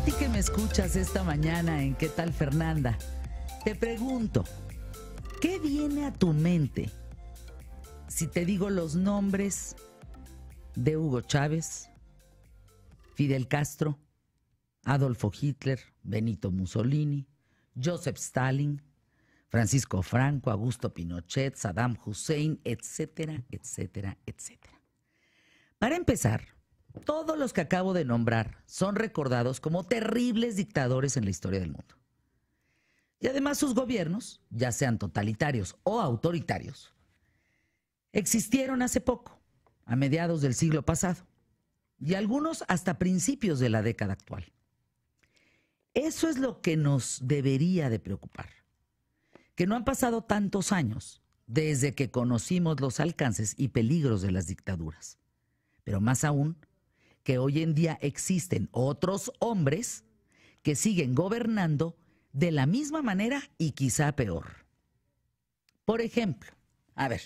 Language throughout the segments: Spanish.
ti que me escuchas esta mañana en ¿Qué tal, Fernanda? Te pregunto, ¿qué viene a tu mente si te digo los nombres de Hugo Chávez, Fidel Castro, Adolfo Hitler, Benito Mussolini, Joseph Stalin, Francisco Franco, Augusto Pinochet, Saddam Hussein, etcétera, etcétera, etcétera? Para empezar, todos los que acabo de nombrar son recordados como terribles dictadores en la historia del mundo. Y además sus gobiernos, ya sean totalitarios o autoritarios, existieron hace poco, a mediados del siglo pasado, y algunos hasta principios de la década actual. Eso es lo que nos debería de preocupar, que no han pasado tantos años desde que conocimos los alcances y peligros de las dictaduras, pero más aún, que hoy en día existen otros hombres que siguen gobernando de la misma manera y quizá peor. Por ejemplo, a ver,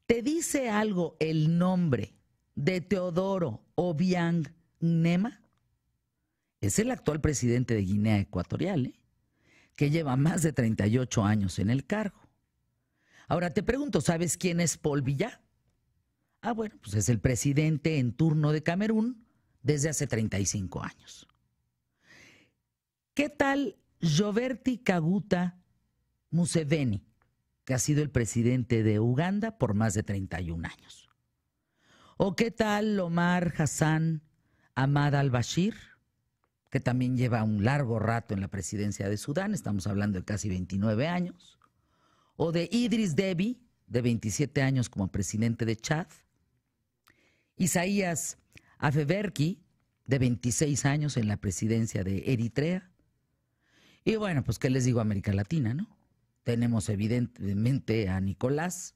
¿te dice algo el nombre de Teodoro Obiang Nguema? Es el actual presidente de Guinea Ecuatorial, que lleva más de 38 años en el cargo. Ahora te pregunto, ¿sabes quién es Paul Biya? Bueno, pues es el presidente en turno de Camerún desde hace 35 años. ¿Qué tal Yoweri Kaguta Museveni, que ha sido el presidente de Uganda por más de 31 años? ¿O qué tal Omar Hassan Ahmad al-Bashir, que también lleva un largo rato en la presidencia de Sudán, estamos hablando de casi 29 años? ¿O de Idris Deby, de 27 años como presidente de Chad? Isaías Afewerki, de 26 años en la presidencia de Eritrea. Y bueno, pues qué les digo, América Latina, ¿no? Tenemos evidentemente a Nicolás,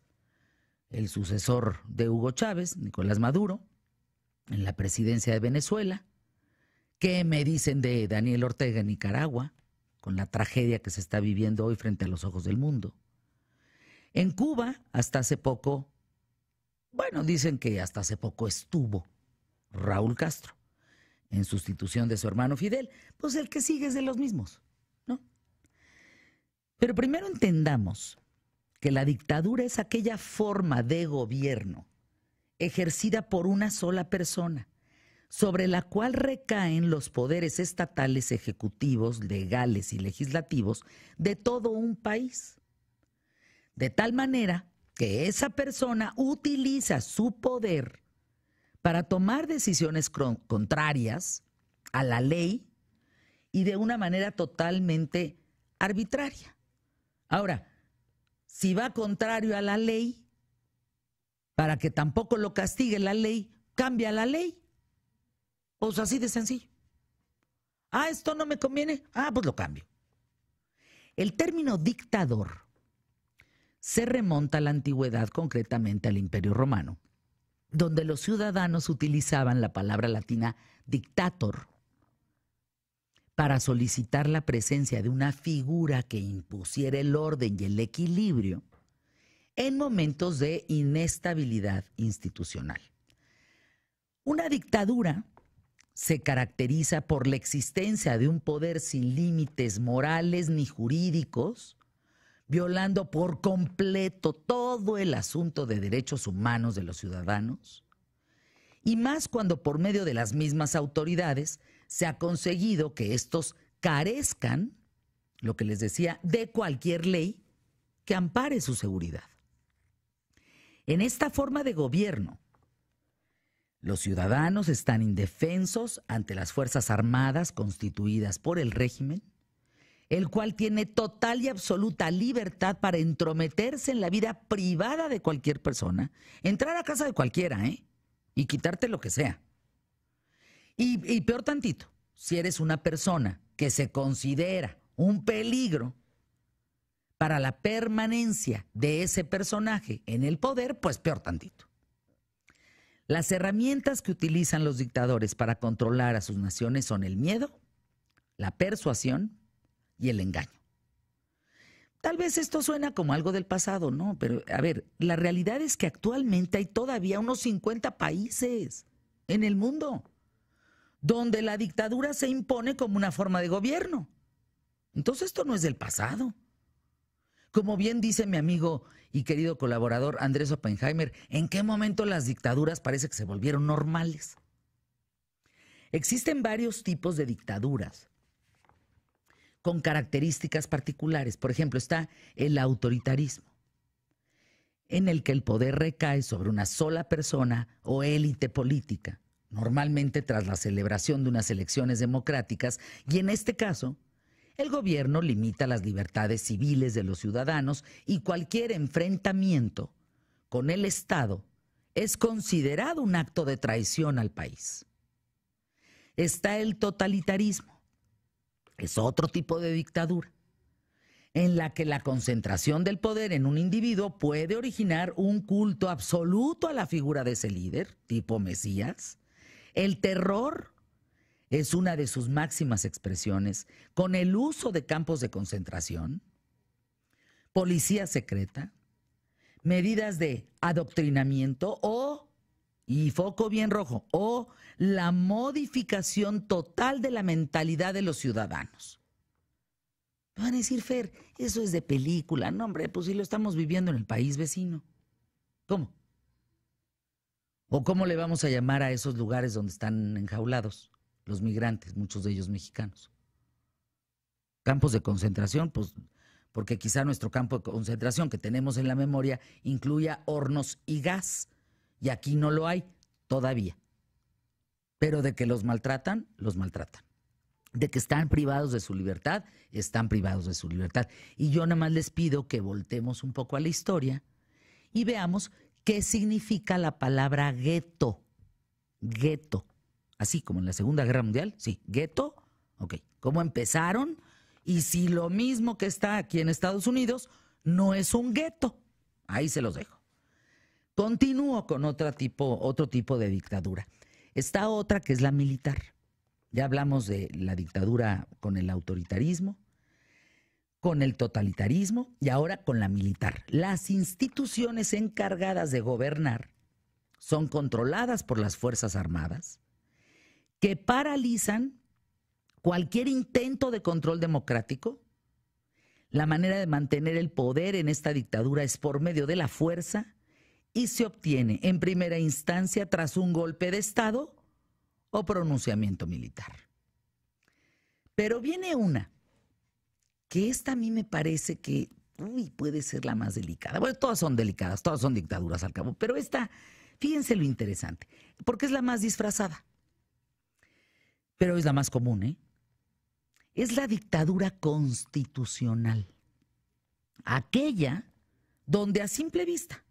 el sucesor de Hugo Chávez, Nicolás Maduro, en la presidencia de Venezuela. ¿Qué me dicen de Daniel Ortega en Nicaragua, con la tragedia que se está viviendo hoy frente a los ojos del mundo? En Cuba, hasta hace poco, dicen que hasta hace poco estuvo Raúl Castro en sustitución de su hermano Fidel. Pues el que sigue es de los mismos, ¿no? Pero primero entendamos que la dictadura es aquella forma de gobierno ejercida por una sola persona, sobre la cual recaen los poderes estatales, ejecutivos, legales y legislativos de todo un país. De tal manera que esa persona utiliza su poder para tomar decisiones contrarias a la ley y de una manera totalmente arbitraria. Ahora, si va contrario a la ley, para que tampoco lo castigue la ley, cambia la ley. Pues así de sencillo. Esto no me conviene, pues lo cambio. El término dictador se remonta a la antigüedad, concretamente al Imperio Romano, donde los ciudadanos utilizaban la palabra latina dictator para solicitar la presencia de una figura que impusiera el orden y el equilibrio en momentos de inestabilidad institucional. Una dictadura se caracteriza por la existencia de un poder sin límites morales ni jurídicos, violando por completo todo el asunto de derechos humanos de los ciudadanos, y más cuando por medio de las mismas autoridades se ha conseguido que estos carezcan, lo que les decía, de cualquier ley que ampare su seguridad. En esta forma de gobierno, los ciudadanos están indefensos ante las Fuerzas Armadas constituidas por el régimen, el cual tiene total y absoluta libertad para entrometerse en la vida privada de cualquier persona, entrar a casa de cualquiera, y quitarte lo que sea. Y peor tantito, si eres una persona que se considera un peligro para la permanencia de ese personaje en el poder, pues peor tantito. Las herramientas que utilizan los dictadores para controlar a sus naciones son el miedo, la persuasión y el engaño. Tal vez esto suena como algo del pasado, ¿no? Pero, a ver, la realidad es que actualmente hay todavía unos 50 países en el mundo donde la dictadura se impone como una forma de gobierno. Entonces esto no es del pasado. Como bien dice mi amigo y querido colaborador Andrés Oppenheimer, ¿en qué momento las dictaduras parece que se volvieron normales? Existen varios tipos de dictaduras con características particulares. Por ejemplo, está el autoritarismo, en el que el poder recae sobre una sola persona o élite política, normalmente tras la celebración de unas elecciones democráticas, y en este caso, el gobierno limita las libertades civiles de los ciudadanos y cualquier enfrentamiento con el Estado es considerado un acto de traición al país. Está el totalitarismo, es otro tipo de dictadura, en la que la concentración del poder en un individuo puede originar un culto absoluto a la figura de ese líder, tipo Mesías. El terror es una de sus máximas expresiones, con el uso de campos de concentración, policía secreta, medidas de adoctrinamiento y foco bien rojo, o la modificación total de la mentalidad de los ciudadanos. Van a decir, Fer, eso es de película. No, hombre, pues sí lo estamos viviendo en el país vecino. ¿Cómo? ¿O cómo le vamos a llamar a esos lugares donde están enjaulados los migrantes, muchos de ellos mexicanos? Campos de concentración, pues porque quizá nuestro campo de concentración que tenemos en la memoria incluya hornos y gas, y aquí no lo hay todavía. Pero de que los maltratan, los maltratan. De que están privados de su libertad, están privados de su libertad. Y yo nada más les pido que voltemos un poco a la historia y veamos qué significa la palabra gueto. Gueto. Así como en la Segunda Guerra Mundial, sí, gueto, ok. ¿Cómo empezaron? Y si lo mismo que está aquí en Estados Unidos no es un gueto. Ahí se los dejo. Continúo con otro tipo de dictadura. Está otra que es la militar. Ya hablamos de la dictadura con el autoritarismo, con el totalitarismo y ahora con la militar. Las instituciones encargadas de gobernar son controladas por las Fuerzas Armadas, que paralizan cualquier intento de control democrático. La manera de mantener el poder en esta dictadura es por medio de la fuerza y se obtiene en primera instancia tras un golpe de Estado o pronunciamiento militar. Pero viene una, que esta a mí me parece que puede ser la más delicada. Bueno, todas son delicadas, todas son dictaduras al cabo, pero esta, fíjense lo interesante, porque es la más disfrazada, pero es la más común, ¿eh? Es la dictadura constitucional, aquella donde a simple vista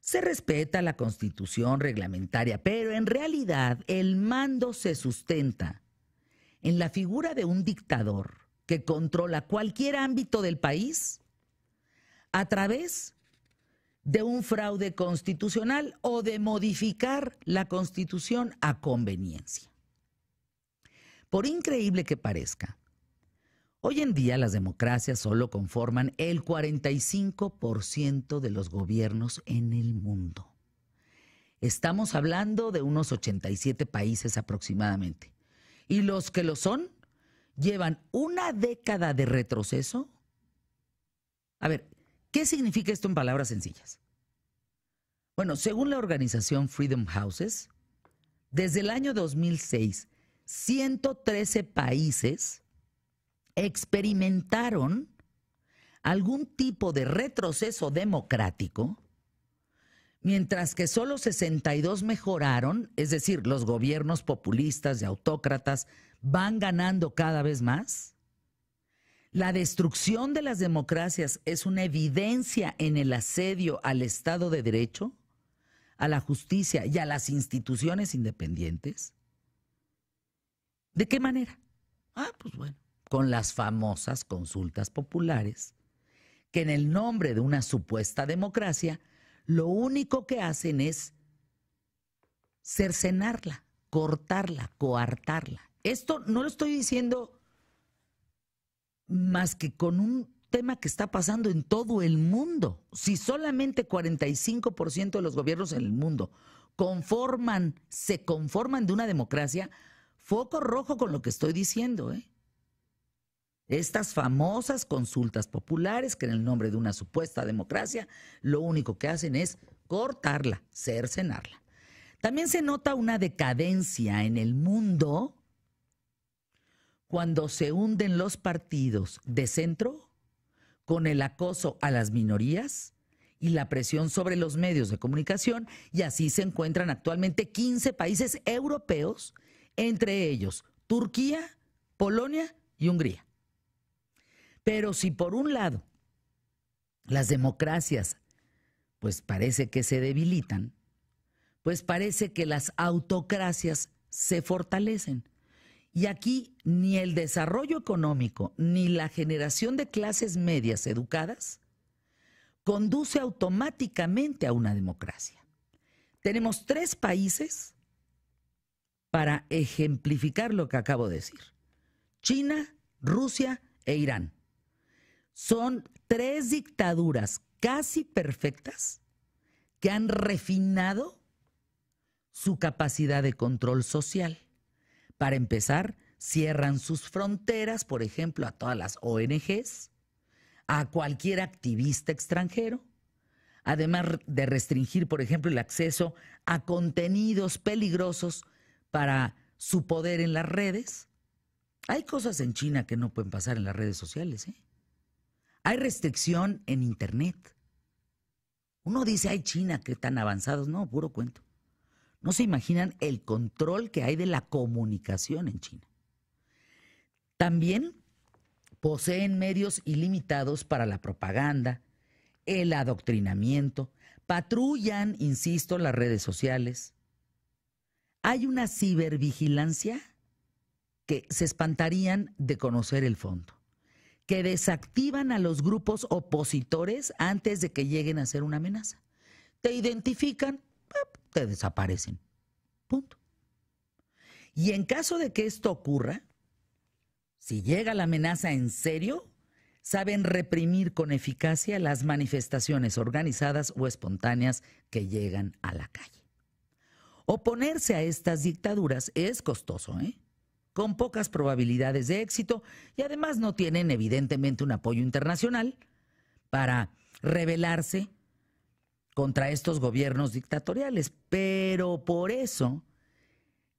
se respeta la Constitución reglamentaria, pero en realidad el mando se sustenta en la figura de un dictador que controla cualquier ámbito del país a través de un fraude constitucional o de modificar la Constitución a conveniencia. Por increíble que parezca, hoy en día las democracias solo conforman el 45% de los gobiernos en el mundo. Estamos hablando de unos 87 países aproximadamente. Y los que lo son llevan una década de retroceso. A ver, ¿qué significa esto en palabras sencillas? Bueno, según la organización Freedom Houses, desde el año 2006, 113 países experimentaron algún tipo de retroceso democrático, mientras que solo 62 mejoraron, es decir, los gobiernos populistas y autócratas van ganando cada vez más. La destrucción de las democracias es una evidencia en el asedio al Estado de Derecho, a la justicia y a las instituciones independientes. ¿De qué manera? Pues bueno, con las famosas consultas populares, que en el nombre de una supuesta democracia, lo único que hacen es cercenarla, cortarla, coartarla. Esto no lo estoy diciendo más que con un tema que está pasando en todo el mundo. Si solamente 45% de los gobiernos en el mundo se conforman de una democracia, foco rojo con lo que estoy diciendo, ¿eh? Estas famosas consultas populares que en el nombre de una supuesta democracia lo único que hacen es cortarla, cercenarla. También se nota una decadencia en el mundo cuando se hunden los partidos de centro con el acoso a las minorías y la presión sobre los medios de comunicación, y así se encuentran actualmente 15 países europeos, entre ellos Turquía, Polonia y Hungría. Pero si por un lado las democracias pues parece que se debilitan, pues parece que las autocracias se fortalecen. Y aquí ni el desarrollo económico ni la generación de clases medias educadas conduce automáticamente a una democracia. Tenemos 3 países para ejemplificar lo que acabo de decir: China, Rusia e Irán. Son 3 dictaduras casi perfectas que han refinado su capacidad de control social. Para empezar, cierran sus fronteras, por ejemplo, a todas las ONGs, a cualquier activista extranjero, además de restringir, por ejemplo, el acceso a contenidos peligrosos para su poder en las redes. Hay cosas en China que no pueden pasar en las redes sociales, ¿eh? Hay restricción en Internet. Uno dice, ay, China, qué tan avanzados. No, puro cuento. No se imaginan el control que hay de la comunicación en China. También poseen medios ilimitados para la propaganda, el adoctrinamiento, patrullan, insisto, las redes sociales. Hay una cibervigilancia que se espantarían de conocer el fondo, que desactivan a los grupos opositores antes de que lleguen a ser una amenaza. Te identifican, te desaparecen. Punto. Y en caso de que esto ocurra, si llega la amenaza en serio, saben reprimir con eficacia las manifestaciones organizadas o espontáneas que llegan a la calle. Oponerse a estas dictaduras es costoso, con pocas probabilidades de éxito, y además no tienen evidentemente un apoyo internacional para rebelarse contra estos gobiernos dictatoriales. Pero por eso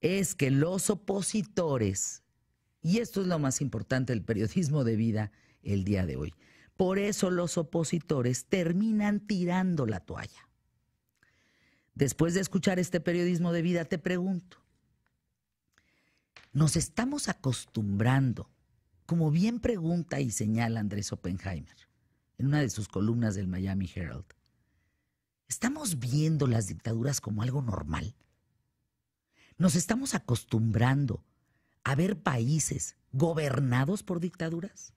es que los opositores, y esto es lo más importante del periodismo de vida el día de hoy, por eso los opositores terminan tirando la toalla. Después de escuchar este periodismo de vida, te pregunto, ¿nos estamos acostumbrando, como bien pregunta y señala Andrés Oppenheimer en una de sus columnas del Miami Herald, ¿estamos viendo las dictaduras como algo normal? ¿Nos estamos acostumbrando a ver países gobernados por dictaduras?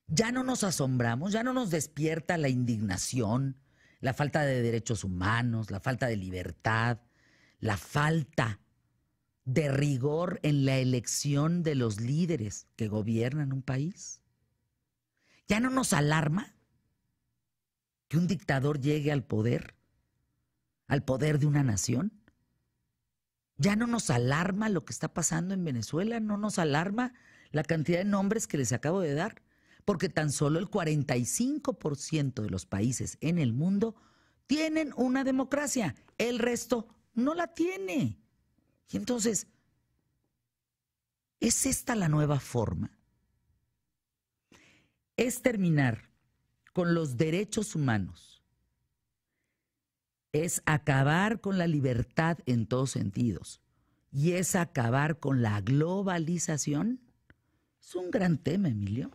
¿Ya no nos asombramos? ¿Ya no nos despierta la indignación, la falta de derechos humanos, la falta de libertad, la falta de rigor en la elección de los líderes que gobiernan un país? ¿Ya no nos alarma que un dictador llegue al poder de una nación? ¿Ya no nos alarma lo que está pasando en Venezuela? ¿No nos alarma la cantidad de nombres que les acabo de dar? Porque tan solo el 45% de los países en el mundo tienen una democracia, el resto no la tiene. Y entonces, ¿es esta la nueva forma? Es terminar con los derechos humanos, es acabar con la libertad en todos sentidos, y es acabar con la globalización. Es un gran tema, Emilio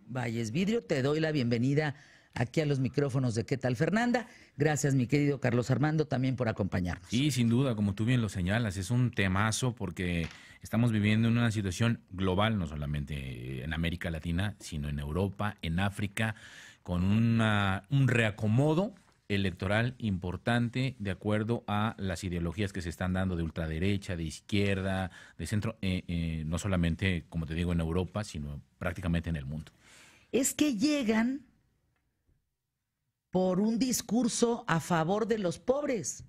Valles Vidrio. Te doy la bienvenida aquí a los micrófonos de ¿Qué tal, Fernanda? Gracias, mi querido Carlos Armando, también por acompañarnos. Sí, sin duda, como tú bien lo señalas, es un temazo porque estamos viviendo en una situación global, no solamente en América Latina, sino en Europa, en África, con un reacomodo electoral importante de acuerdo a las ideologías que se están dando de ultraderecha, de izquierda, de centro, no solamente, como te digo, en Europa, sino prácticamente en el mundo. Es que llegan por un discurso a favor de los pobres,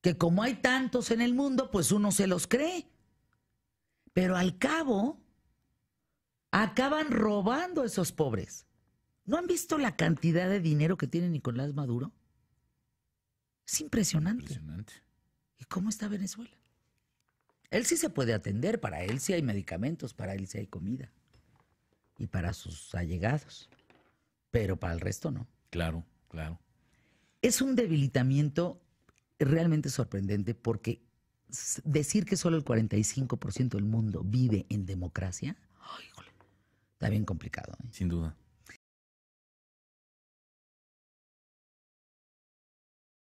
que como hay tantos en el mundo, pues uno se los cree. Pero al cabo, acaban robando a esos pobres. ¿No han visto la cantidad de dinero que tiene Nicolás Maduro? Es impresionante. Impresionante. ¿Y cómo está Venezuela? Él sí se puede atender, para él sí hay medicamentos, para él sí hay comida. Y para sus allegados. Pero para el resto no. Claro, claro. Es un debilitamiento realmente sorprendente porque decir que solo el 45% del mundo vive en democracia, ay, híjole, está bien complicado. Sin duda.